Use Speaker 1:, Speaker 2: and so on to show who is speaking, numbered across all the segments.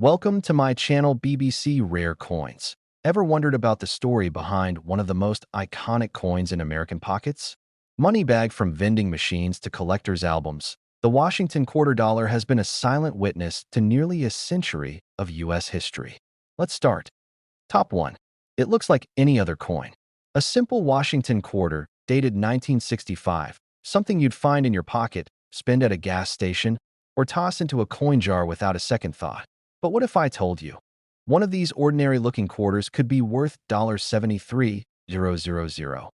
Speaker 1: Welcome to my channel BBC Rare Coins. Ever wondered about the story behind one of the most iconic coins in American pockets? Money bag from vending machines to collector's albums, the Washington quarter dollar has been a silent witness to nearly a century of U.S. history. Let's start. Top 1. It looks like any other coin. A simple Washington quarter, dated 1965, something you'd find in your pocket, spend at a gas station, or toss into a coin jar without a second thought. But what if I told you one of these ordinary-looking quarters could be worth $73,000?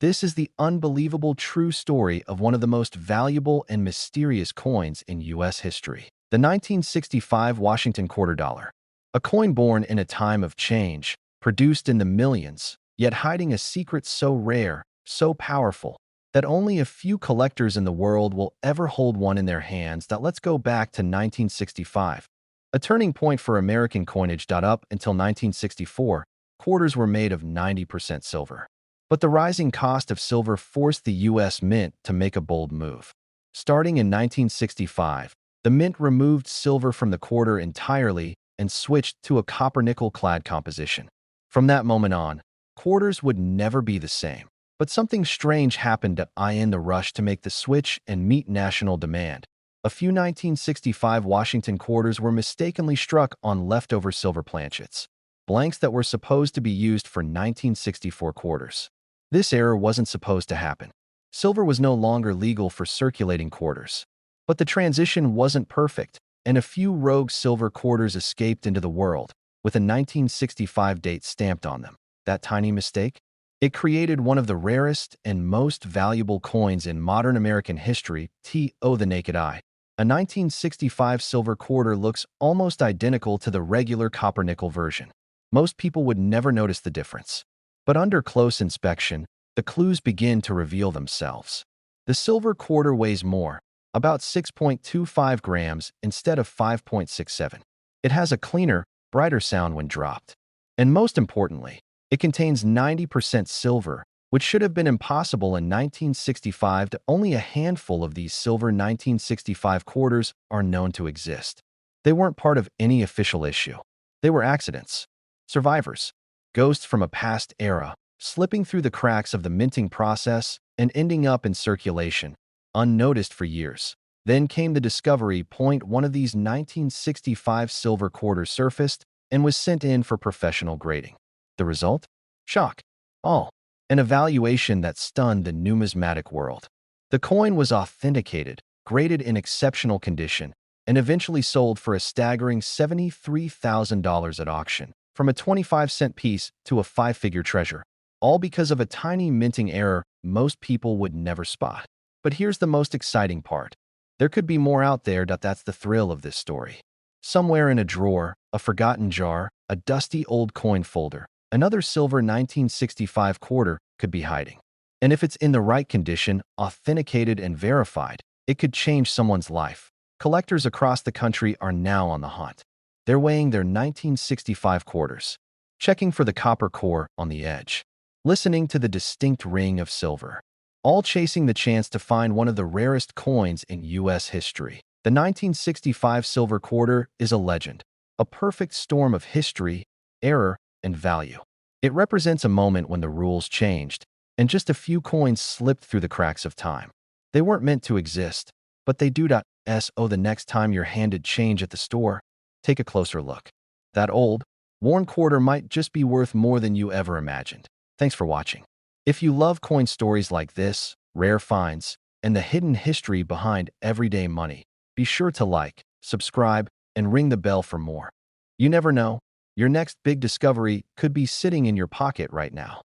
Speaker 1: This is the unbelievable true story of one of the most valuable and mysterious coins in U.S. history. The 1965 Washington quarter dollar. A coin born in a time of change, produced in the millions, yet hiding a secret so rare, so powerful, that only a few collectors in the world will ever hold one in their hands. Let's go back to 1965. A turning point for American coinage. Up until 1964, quarters were made of 90% silver. But the rising cost of silver forced the U.S. Mint to make a bold move. Starting in 1965, the Mint removed silver from the quarter entirely and switched to a copper-nickel-clad composition. From that moment on, quarters would never be the same. But something strange happened in the rush to make the switch and meet national demand. A few 1965 Washington quarters were mistakenly struck on leftover silver planchets, blanks that were supposed to be used for 1964 quarters. This error wasn't supposed to happen. Silver was no longer legal for circulating quarters. But the transition wasn't perfect, and a few rogue silver quarters escaped into the world, with a 1965 date stamped on them. That tiny mistake? It created one of the rarest and most valuable coins in modern American history. The naked eye. A 1965 silver quarter looks almost identical to the regular copper-nickel version. Most people would never notice the difference. But under close inspection, the clues begin to reveal themselves. The silver quarter weighs more, about 6.25 grams instead of 5.67. It has a cleaner, brighter sound when dropped. And most importantly, it contains 90% silver, which should have been impossible in 1965. Only a handful of these silver 1965 quarters are known to exist. They weren't part of any official issue. They were accidents, survivors, ghosts from a past era, slipping through the cracks of the minting process and ending up in circulation, unnoticed for years. Then came the discovery point. One of these 1965 silver quarters surfaced and was sent in for professional grading. The result? Shock. All. An evaluation that stunned the numismatic world. The coin was authenticated, graded in exceptional condition, and eventually sold for a staggering $73,000 at auction, from a 25-cent piece to a five-figure treasure, all because of a tiny minting error most people would never spot. But here's the most exciting part. There could be more out there. That's the thrill of this story. Somewhere in a drawer, a forgotten jar, a dusty old coin folder, another silver 1965 quarter could be hiding. And if it's in the right condition, authenticated and verified, it could change someone's life. Collectors across the country are now on the hunt. They're weighing their 1965 quarters, checking for the copper core on the edge, listening to the distinct ring of silver, all chasing the chance to find one of the rarest coins in U.S. history. The 1965 silver quarter is a legend, a perfect storm of history, error, and value. It represents a moment when the rules changed, and just a few coins slipped through the cracks of time. They weren't meant to exist, but they do. The next time you're handed change at the store, take a closer look. That old, worn quarter might just be worth more than you ever imagined. Thanks for watching. If you love coin stories like this, rare finds, and the hidden history behind everyday money, be sure to like, subscribe, and ring the bell for more. You never know. Your next big discovery could be sitting in your pocket right now.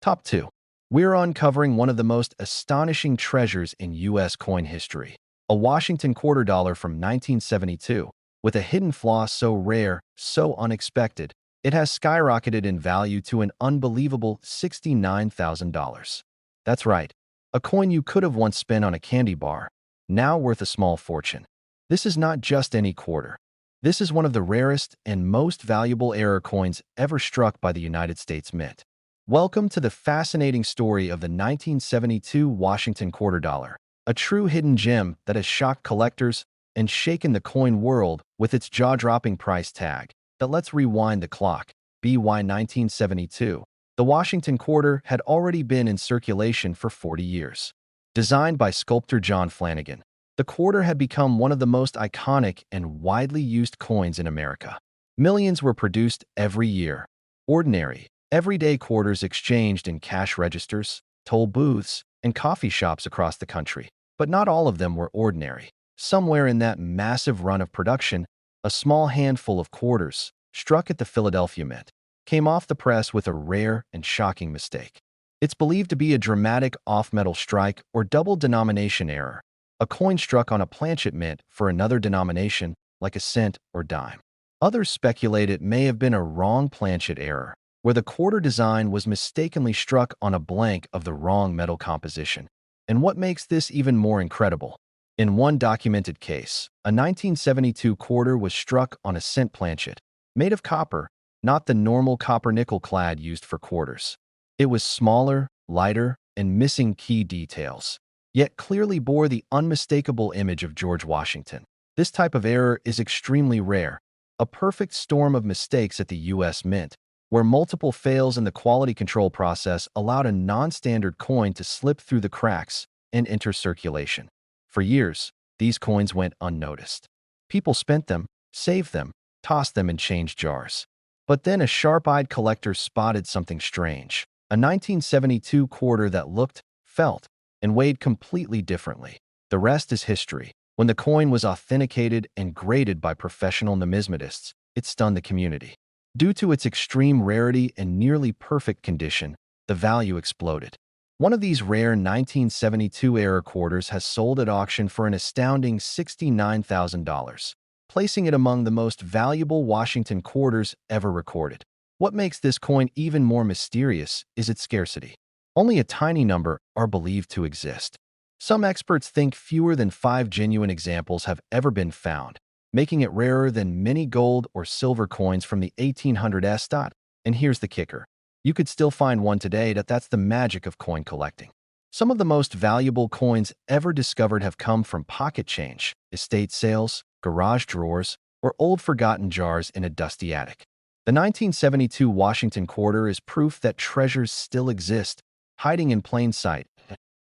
Speaker 1: Top 2. We're uncovering one of the most astonishing treasures in U.S. coin history. A Washington quarter dollar from 1972, with a hidden flaw so rare, so unexpected, it has skyrocketed in value to an unbelievable $69,000. That's right, a coin you could have once spent on a candy bar, now worth a small fortune. This is not just any quarter. This is one of the rarest and most valuable error coins ever struck by the United States Mint. Welcome to the fascinating story of the 1972 Washington quarter dollar, a true hidden gem that has shocked collectors and shaken the coin world with its jaw-dropping price tag. But let's rewind the clock. BY 1972. The Washington quarter had already been in circulation for 40 years. Designed by sculptor John Flanagan, the quarter had become one of the most iconic and widely used coins in America. Millions were produced every year. Ordinary, everyday quarters exchanged in cash registers, toll booths, and coffee shops across the country. But not all of them were ordinary. Somewhere in that massive run of production, a small handful of quarters, struck at the Philadelphia Mint, came off the press with a rare and shocking mistake. It's believed to be a dramatic off-metal strike or double denomination error, a coin struck on a planchet mint for another denomination, like a cent or dime. Others speculate it may have been a wrong planchet error, where the quarter design was mistakenly struck on a blank of the wrong metal composition. And what makes this even more incredible? In one documented case, a 1972 quarter was struck on a cent planchet, made of copper, not the normal copper-nickel clad used for quarters. It was smaller, lighter, and missing key details, yet clearly bore the unmistakable image of George Washington. This type of error is extremely rare, a perfect storm of mistakes at the U.S. Mint, where multiple fails in the quality control process allowed a non-standard coin to slip through the cracks and enter circulation. For years, these coins went unnoticed. People spent them, saved them, tossed them in change jars. But then a sharp-eyed collector spotted something strange. A 1972 quarter that looked, felt, and weighed completely differently. The rest is history. When the coin was authenticated and graded by professional numismatists, it stunned the community. Due to its extreme rarity and nearly perfect condition, the value exploded. One of these rare 1972 era quarters has sold at auction for an astounding $69,000, placing it among the most valuable Washington quarters ever recorded. What makes this coin even more mysterious is its scarcity. Only a tiny number are believed to exist. Some experts think fewer than 5 genuine examples have ever been found, making it rarer than many gold or silver coins from the 1800s. And here's the kicker. You could still find one today. That's the magic of coin collecting. Some of the most valuable coins ever discovered have come from pocket change, estate sales, garage drawers, or old forgotten jars in a dusty attic. The 1972 Washington quarter is proof that treasures still exist, hiding in plain sight.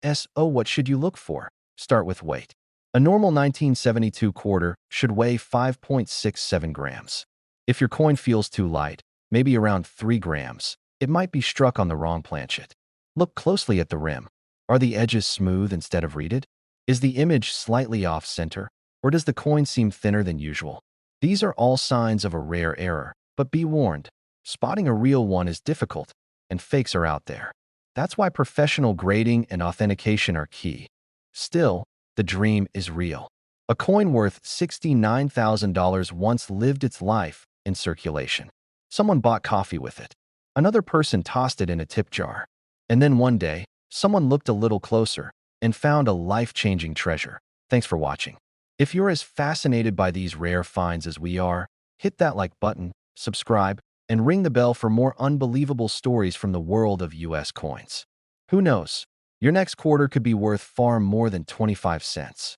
Speaker 1: So what should you look for? Start with weight. A normal 1972 quarter should weigh 5.67 grams. If your coin feels too light, maybe around 3 grams, it might be struck on the wrong planchet. Look closely at the rim. Are the edges smooth instead of reeded? Is the image slightly off-center, or does the coin seem thinner than usual? These are all signs of a rare error. But be warned, spotting a real one is difficult, and fakes are out there. That's why professional grading and authentication are key. Still, the dream is real. A coin worth $69,000 once lived its life in circulation. Someone bought coffee with it. Another person tossed it in a tip jar. And then one day, someone looked a little closer and found a life-changing treasure. Thanks for watching. If you're as fascinated by these rare finds as we are, hit that like button, subscribe, and ring the bell for more unbelievable stories from the world of U.S. coins. Who knows? Your next quarter could be worth far more than 25 cents.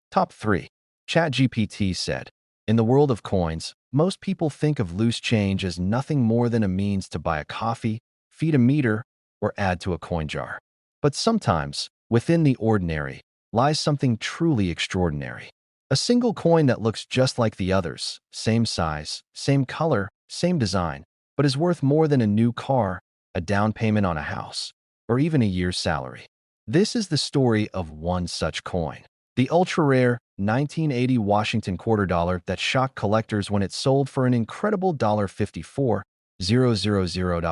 Speaker 1: Top 3. ChatGPT said, in the world of coins, most people think of loose change as nothing more than a means to buy a coffee, feed a meter, or add to a coin jar. But sometimes, within the ordinary, lies something truly extraordinary. A single coin that looks just like the others, same size, same color, same design, but is worth more than a new car, a down payment on a house, or even a year's salary. This is the story of one such coin. The ultra-rare 1980 Washington quarter dollar that shocked collectors when it sold for an incredible $54,000.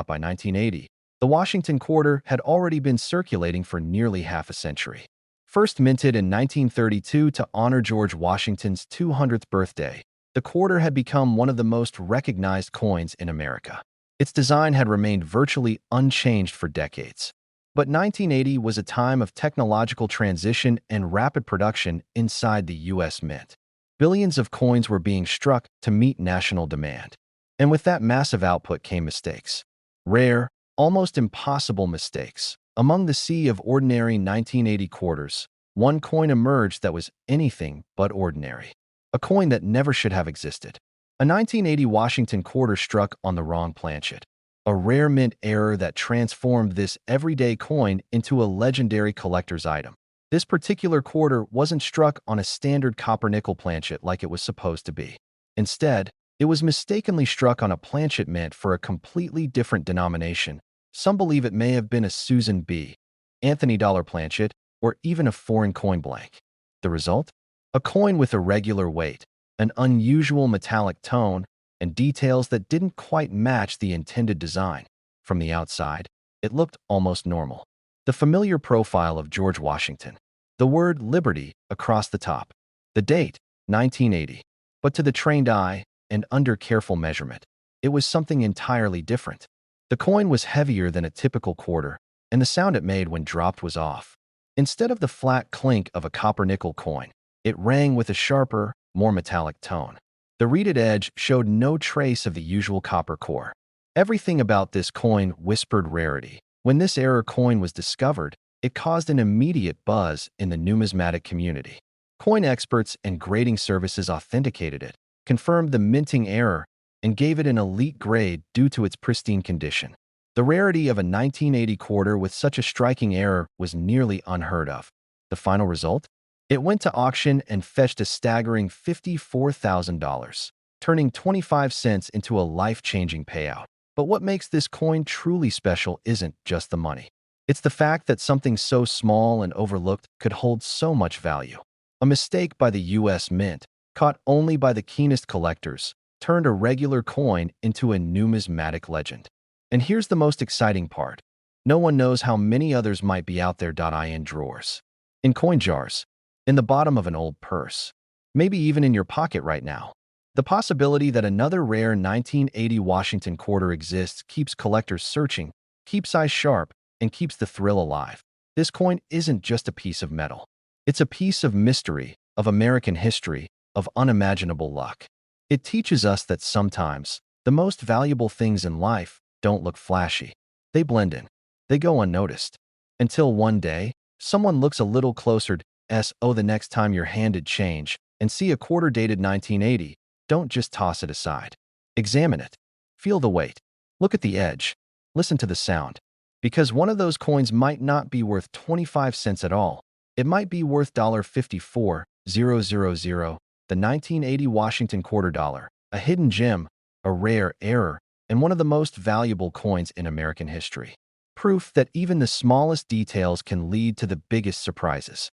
Speaker 1: By 1980, the Washington quarter had already been circulating for nearly half a century. First minted in 1932 to honor George Washington's 200th birthday, the quarter had become one of the most recognized coins in America. Its design had remained virtually unchanged for decades. But 1980 was a time of technological transition and rapid production inside the U.S. Mint. Billions of coins were being struck to meet national demand. And with that massive output came mistakes. Rare, almost impossible mistakes. Among the sea of ordinary 1980 quarters, one coin emerged that was anything but ordinary. a coin that never should have existed. A 1980 Washington quarter struck on the wrong planchet. A rare mint error that transformed this everyday coin into a legendary collector's item. This particular quarter wasn't struck on a standard copper-nickel planchet like it was supposed to be. Instead, it was mistakenly struck on a planchet meant for a completely different denomination. Some believe it may have been a Susan B. Anthony dollar planchet or even a foreign coin blank. The result? A coin with irregular weight, an unusual metallic tone, and details that didn't quite match the intended design. From the outside, it looked almost normal. The familiar profile of George Washington. The word Liberty across the top. The date, 1980. But to the trained eye, and under careful measurement, it was something entirely different. The coin was heavier than a typical quarter, and the sound it made when dropped was off. Instead of the flat clink of a copper-nickel coin, it rang with a sharper, more metallic tone. The reeded edge showed no trace of the usual copper core. Everything about this coin whispered rarity. When this error coin was discovered, it caused an immediate buzz in the numismatic community. Coin experts and grading services authenticated it, confirmed the minting error, and gave it an elite grade due to its pristine condition. The rarity of a 1980 quarter with such a striking error was nearly unheard of. The final result? It went to auction and fetched a staggering $54,000, turning 25 cents into a life-changing payout. But what makes this coin truly special isn't just the money. It's the fact that something so small and overlooked could hold so much value. A mistake by the U.S. Mint, caught only by the keenest collectors, turned a regular coin into a numismatic legend. And here's the most exciting part. No one knows how many others might be out there. In drawers, in coin jars, in the bottom of an old purse, maybe even in your pocket right now. The possibility that another rare 1980 Washington quarter exists keeps collectors searching, keeps eyes sharp, and keeps the thrill alive. This coin isn't just a piece of metal. It's a piece of mystery, of American history, of unimaginable luck. It teaches us that sometimes the most valuable things in life don't look flashy. They blend in. They go unnoticed. Until one day, someone looks a little closer the next time you're handed change and see a quarter dated 1980, don't just toss it aside. Examine it. Feel the weight. Look at the edge. Listen to the sound. Because one of those coins might not be worth 25 cents at all. It might be worth $54,000, the 1980 Washington quarter dollar, a hidden gem, a rare error, and one of the most valuable coins in American history. Proof that even the smallest details can lead to the biggest surprises.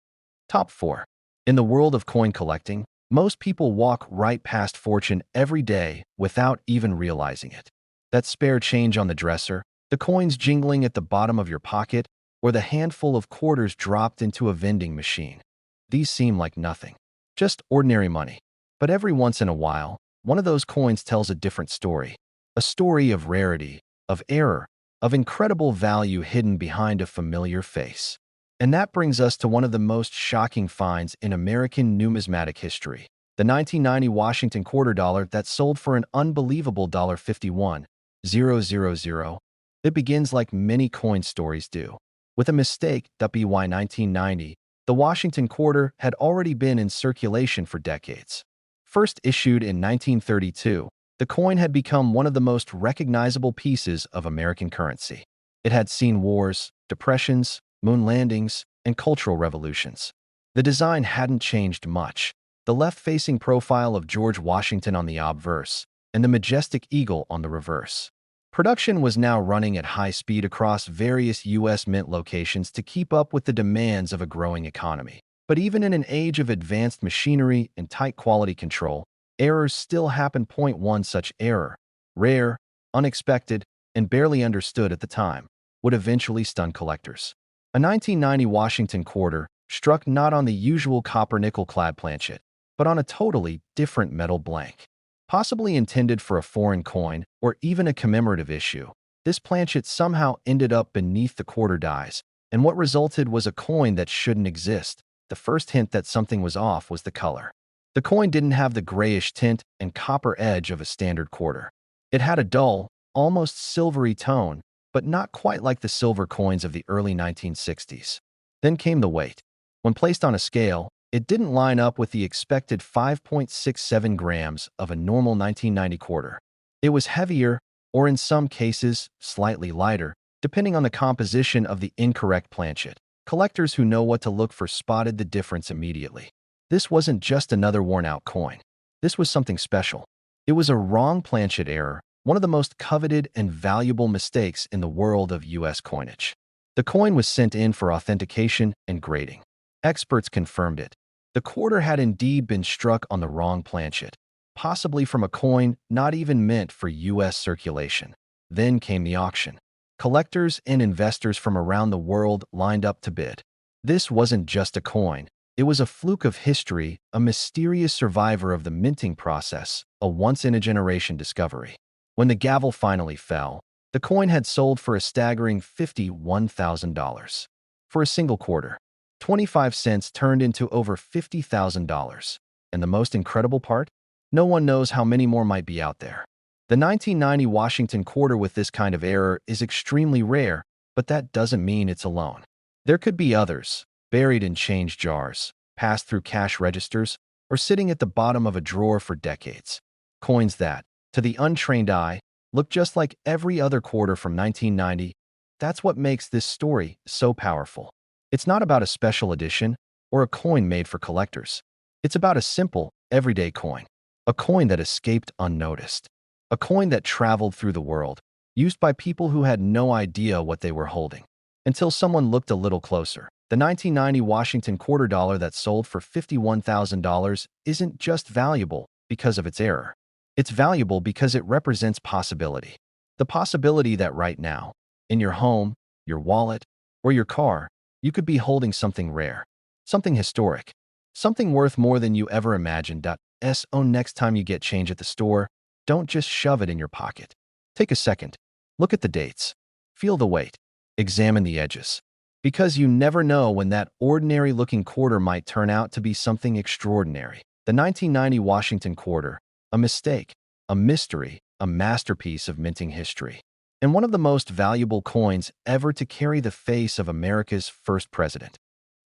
Speaker 1: Top 4. In the world of coin collecting, most people walk right past fortune every day without even realizing it. That spare change on the dresser, the coins jingling at the bottom of your pocket, or the handful of quarters dropped into a vending machine. These seem like nothing. Just ordinary money. But every once in a while, one of those coins tells a different story. A story of rarity, of error, of incredible value hidden behind a familiar face. And that brings us to one of the most shocking finds in American numismatic history. The 1990 Washington quarter dollar that sold for an unbelievable $51,000. It begins like many coin stories do. With a mistake. By 1990, the Washington quarter had already been in circulation for decades. First issued in 1932, the coin had become one of the most recognizable pieces of American currency. It had seen wars, depressions, moon landings, and cultural revolutions. The design hadn't changed much. The left-facing profile of George Washington on the obverse, and the majestic eagle on the reverse. Production was now running at high speed across various U.S. Mint locations to keep up with the demands of a growing economy. But even in an age of advanced machinery and tight quality control, errors still happen. One such error, rare, unexpected, and barely understood at the time, would eventually stun collectors. A 1990 Washington quarter struck not on the usual copper-nickel clad planchet, but on a totally different metal blank. Possibly intended for a foreign coin or even a commemorative issue, this planchet somehow ended up beneath the quarter dies, and what resulted was a coin that shouldn't exist. The first hint that something was off was the color. The coin didn't have the grayish tint and copper edge of a standard quarter. It had a dull, almost silvery tone, but not quite like the silver coins of the early 1960s. Then came the weight. When placed on a scale, It didn't line up with the expected 5.67 grams of a normal 1990 quarter. It was heavier, or in some cases, slightly lighter, depending on the composition of the incorrect planchet. Collectors who know what to look for spotted the difference immediately. This wasn't just another worn-out coin. This was something special. It was a wrong planchet error, one of the most coveted and valuable mistakes in the world of U.S. coinage. The coin was sent in for authentication and grading. Experts confirmed it. The quarter had indeed been struck on the wrong planchet, possibly from a coin not even meant for U.S. circulation. Then came the auction. Collectors and investors from around the world lined up to bid. This wasn't just a coin. It was a fluke of history, a mysterious survivor of the minting process, a once-in-a-generation discovery. When the gavel finally fell, the coin had sold for a staggering $51,000. For a single quarter, 25 cents turned into over $50,000. And the most incredible part? No one knows how many more might be out there. The 1990 Washington quarter with this kind of error is extremely rare, but that doesn't mean it's alone. There could be others, buried in change jars, passed through cash registers, or sitting at the bottom of a drawer for decades. Coins that, to the untrained eye, look just like every other quarter from 1990. That's what makes this story so powerful. It's not about a special edition or a coin made for collectors. It's about a simple, everyday coin. A coin that escaped unnoticed. A coin that traveled through the world, used by people who had no idea what they were holding. Until someone looked a little closer. The 1990 Washington quarter dollar that sold for $51,000 isn't just valuable because of its error. It's valuable because it represents possibility. The possibility that right now, in your home, your wallet, or your car, you could be holding something rare, something historic, something worth more than you ever imagined. So next time you get change at the store, don't just shove it in your pocket. Take a second. Look at the dates. Feel the weight. Examine the edges. Because you never know when that ordinary-looking quarter might turn out to be something extraordinary. The 1990 Washington quarter, a mistake, a mystery, a masterpiece of minting history, and one of the most valuable coins ever to carry the face of America's first president.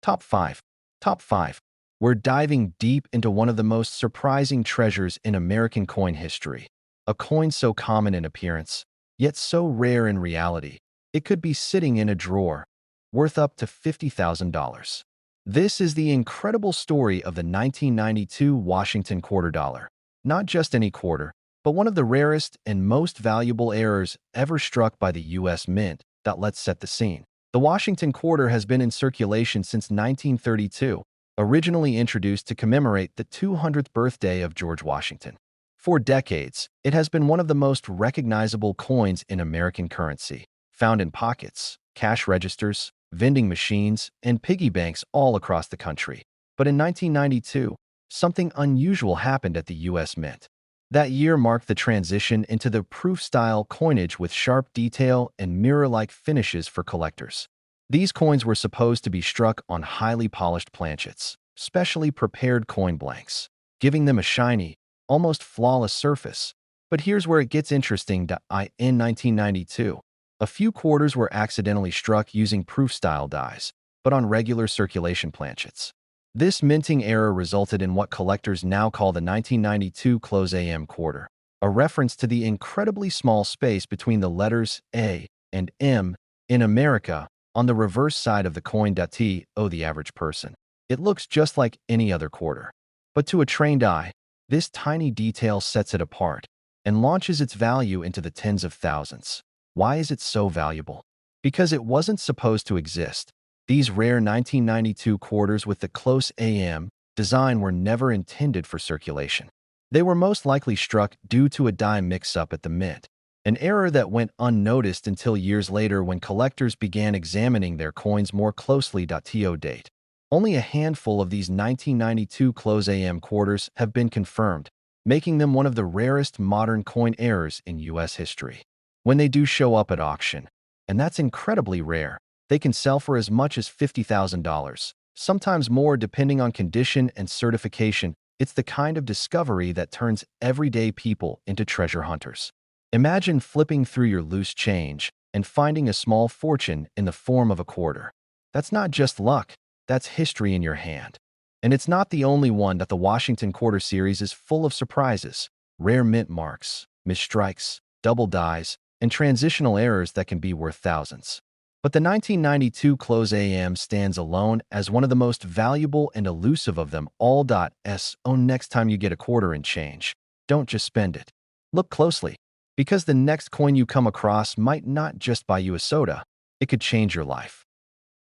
Speaker 1: Top 5. Top 5. We're diving deep into one of the most surprising treasures in American coin history. A coin so common in appearance, yet so rare in reality, it could be sitting in a drawer, worth up to $50,000. This is the incredible story of the 1992 Washington quarter dollar. Not just any quarter, but one of the rarest and most valuable errors ever struck by the U.S. Mint. Let's set the scene. The Washington quarter has been in circulation since 1932, originally introduced to commemorate the 200th birthday of George Washington. For decades, it has been one of the most recognizable coins in American currency, found in pockets, cash registers, vending machines, and piggy banks all across the country. But in 1992, something unusual happened at the U.S. Mint. That year marked the transition into the proof-style coinage with sharp detail and mirror-like finishes for collectors. These coins were supposed to be struck on highly polished planchets, specially prepared coin blanks, giving them a shiny, almost flawless surface. But here's where it gets interesting. In 1992, a few quarters were accidentally struck using proof-style dies, but on regular circulation planchets. This minting error resulted in what collectors now call the 1992 close AM quarter, a reference to the incredibly small space between the letters A and M in America on the reverse side of the coin. The average person. It looks just like any other quarter. But to a trained eye, this tiny detail sets it apart and launches its value into the tens of thousands. Why is it so valuable? Because it wasn't supposed to exist. These rare 1992 quarters with the close AM design were never intended for circulation. They were most likely struck due to a die mix-up at the mint, an error that went unnoticed until years later when collectors began examining their coins more closely. To date, only a handful of these 1992 close AM quarters have been confirmed, making them one of the rarest modern coin errors in U.S. history. When they do show up at auction, and that's incredibly rare, they can sell for as much as $50,000, sometimes more depending on condition and certification. It's the kind of discovery that turns everyday people into treasure hunters. Imagine flipping through your loose change and finding a small fortune in the form of a quarter. That's not just luck, that's history in your hand. And it's not the only one that the Washington Quarter Series is full of surprises, rare mint marks, misstrikes, double dies, and transitional errors that can be worth thousands. But the 1992 Close AM stands alone as one of the most valuable and elusive of them all. So next time you get a quarter and change, don't just spend it. Look closely, because the next coin you come across might not just buy you a soda, it could change your life.